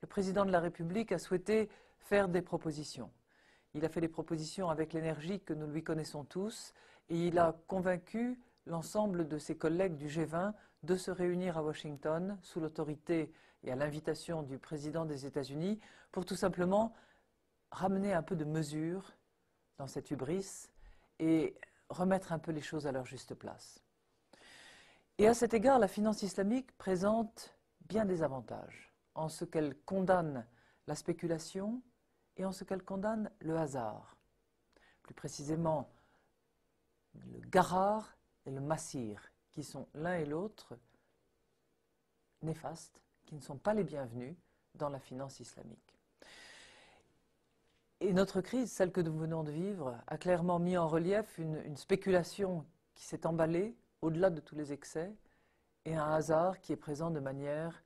le président de la République a souhaité faire des propositions. Il a fait des propositions avec l'énergie que nous lui connaissons tous et il a convaincu l'ensemble de ses collègues du G20 de se réunir à Washington sous l'autorité et à l'invitation du président des États-Unis pour tout simplement ramener un peu de mesure dans cette hubris et remettre un peu les choses à leur juste place. Et à cet égard, la finance islamique présente bien des avantages, en ce qu'elle condamne la spéculation et en ce qu'elle condamne le hasard. Plus précisément, le garar et le massir, qui sont l'un et l'autre néfastes, qui ne sont pas les bienvenus dans la finance islamique. Et notre crise, celle que nous venons de vivre, a clairement mis en relief une spéculation qui s'est emballée au-delà de tous les excès et un hasard qui est présent de manière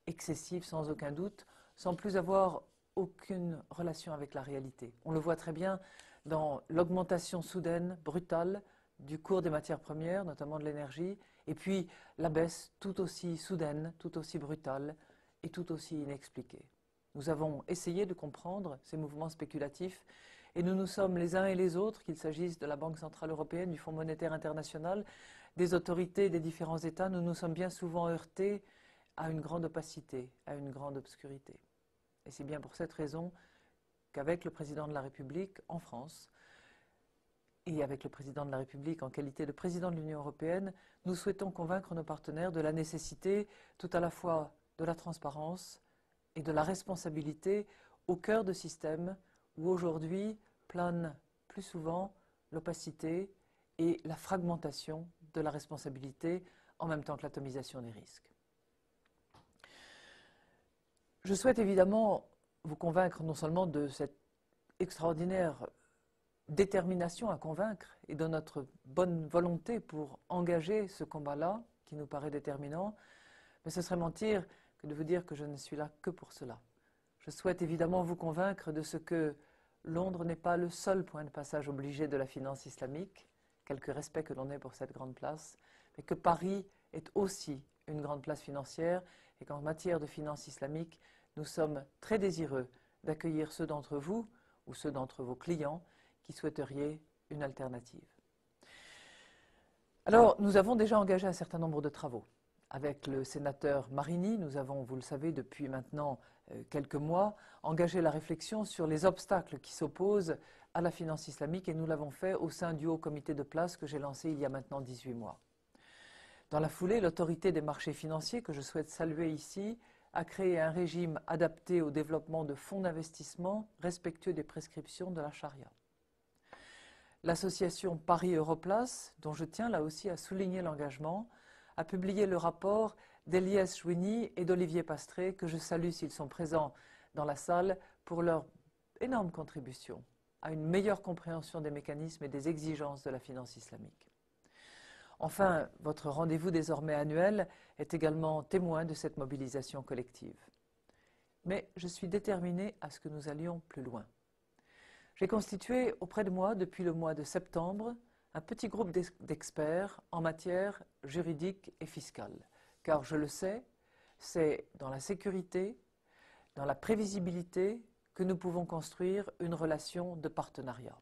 excessive, sans aucun doute, sans plus avoir aucune relation avec la réalité. On le voit très bien dans l'augmentation soudaine, brutale, du cours des matières premières, notamment de l'énergie, et puis la baisse tout aussi soudaine, tout aussi brutale et tout aussi inexpliquée. Nous avons essayé de comprendre ces mouvements spéculatifs et nous nous sommes les uns et les autres, qu'il s'agisse de la Banque centrale européenne, du Fonds monétaire international, des autorités des différents États, nous nous sommes bien souvent heurtés à une grande opacité, à une grande obscurité. Et c'est bien pour cette raison qu'avec le président de la République en France et avec le président de la République en qualité de président de l'Union européenne, nous souhaitons convaincre nos partenaires de la nécessité tout à la fois de la transparence et de la responsabilité au cœur de systèmes où aujourd'hui plane plus souvent l'opacité et la fragmentation de la responsabilité en même temps que l'atomisation des risques. Je souhaite évidemment vous convaincre non seulement de cette extraordinaire détermination à convaincre et de notre bonne volonté pour engager ce combat-là, qui nous paraît déterminant, mais ce serait mentir que de vous dire que je ne suis là que pour cela. Je souhaite évidemment vous convaincre de ce que Londres n'est pas le seul point de passage obligé de la finance islamique, quelque respect que l'on ait pour cette grande place, mais que Paris est aussi une grande place financière et qu'en matière de finance islamique, nous sommes très désireux d'accueillir ceux d'entre vous ou ceux d'entre vos clients qui souhaiteriez une alternative. Alors, nous avons déjà engagé un certain nombre de travaux. Avec le sénateur Marini, nous avons, vous le savez, depuis maintenant quelques mois, engagé la réflexion sur les obstacles qui s'opposent à la finance islamique et nous l'avons fait au sein du haut comité de place que j'ai lancé il y a maintenant 18 mois. Dans la foulée, l'autorité des marchés financiers, que je souhaite saluer ici, a créé un régime adapté au développement de fonds d'investissement respectueux des prescriptions de la charia. L'association Paris Europlace, dont je tiens là aussi à souligner l'engagement, a publié le rapport d'Elias Chouini et d'Olivier Pastré, que je salue s'ils sont présents dans la salle, pour leur énorme contribution à une meilleure compréhension des mécanismes et des exigences de la finance islamique. Enfin, votre rendez-vous désormais annuel est également témoin de cette mobilisation collective. Mais je suis déterminé à ce que nous allions plus loin. J'ai constitué auprès de moi, depuis le mois de septembre, un petit groupe d'experts en matière juridique et fiscale. Car je le sais, c'est dans la sécurité, dans la prévisibilité que nous pouvons construire une relation de partenariat.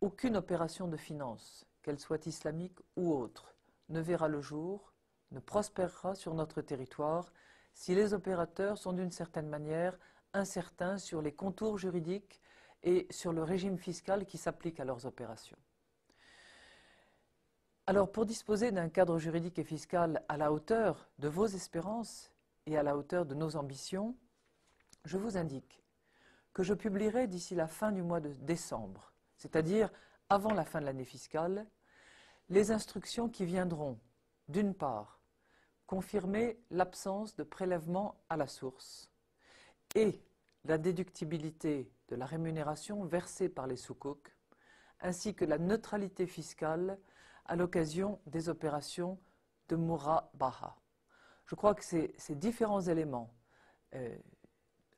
Aucune opération de finance, qu'elle soit islamique ou autre, ne verra le jour, ne prospérera sur notre territoire si les opérateurs sont d'une certaine manière incertains sur les contours juridiques et sur le régime fiscal qui s'applique à leurs opérations. Alors, pour disposer d'un cadre juridique et fiscal à la hauteur de vos espérances et à la hauteur de nos ambitions, je vous indique que je publierai d'ici la fin du mois de décembre, c'est-à-dire avant la fin de l'année fiscale, les instructions qui viendront, d'une part, confirmer l'absence de prélèvement à la source et la déductibilité de la rémunération versée par les soukouks, ainsi que la neutralité fiscale à l'occasion des opérations de Murabaha. Je crois que ces différents éléments,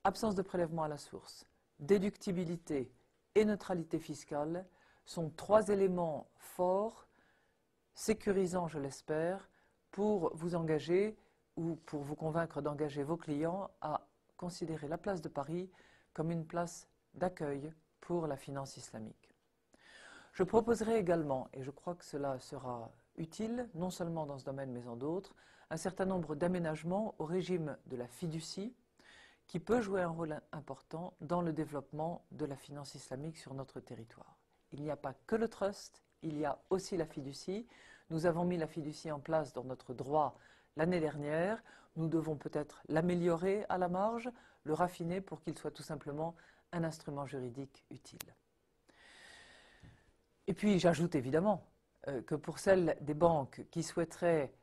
absence de prélèvement à la source, déductibilité et neutralité fiscale, sont trois éléments forts, sécurisants, je l'espère, pour vous engager ou pour vous convaincre d'engager vos clients à considérer la place de Paris comme une place d'accueil pour la finance islamique. Je proposerai également, et je crois que cela sera utile, non seulement dans ce domaine mais en d'autres, un certain nombre d'aménagements au régime de la fiducie qui peut jouer un rôle important dans le développement de la finance islamique sur notre territoire. Il n'y a pas que le trust, il y a aussi la fiducie. Nous avons mis la fiducie en place dans notre droit l'année dernière. Nous devons peut-être l'améliorer à la marge, le raffiner pour qu'il soit tout simplement un instrument juridique utile. Et puis j'ajoute évidemment que pour celles des banques qui souhaiteraient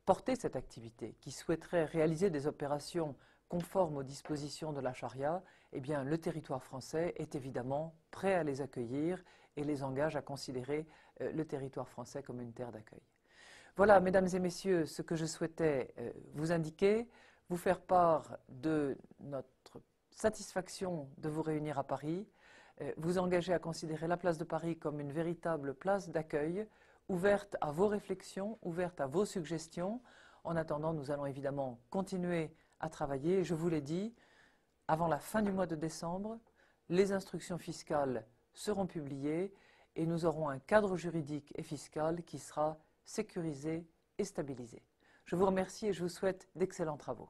porter cette activité, qui souhaiteraient réaliser des opérations conformes aux dispositions de la charia, eh bien, le territoire français est évidemment prêt à les accueillir et les engage à considérer le territoire français comme une terre d'accueil. Voilà, mesdames et messieurs, ce que je souhaitais vous indiquer, vous faire part de notre satisfaction de vous réunir à Paris, vous engager à considérer la place de Paris comme une véritable place d'accueil, ouverte à vos réflexions, ouverte à vos suggestions. En attendant, nous allons évidemment continuer à travailler. Je vous l'ai dit, avant la fin du mois de décembre, les instructions fiscales seront publiées et nous aurons un cadre juridique et fiscal qui sera sécurisé et stabilisé. Je vous remercie et je vous souhaite d'excellents travaux.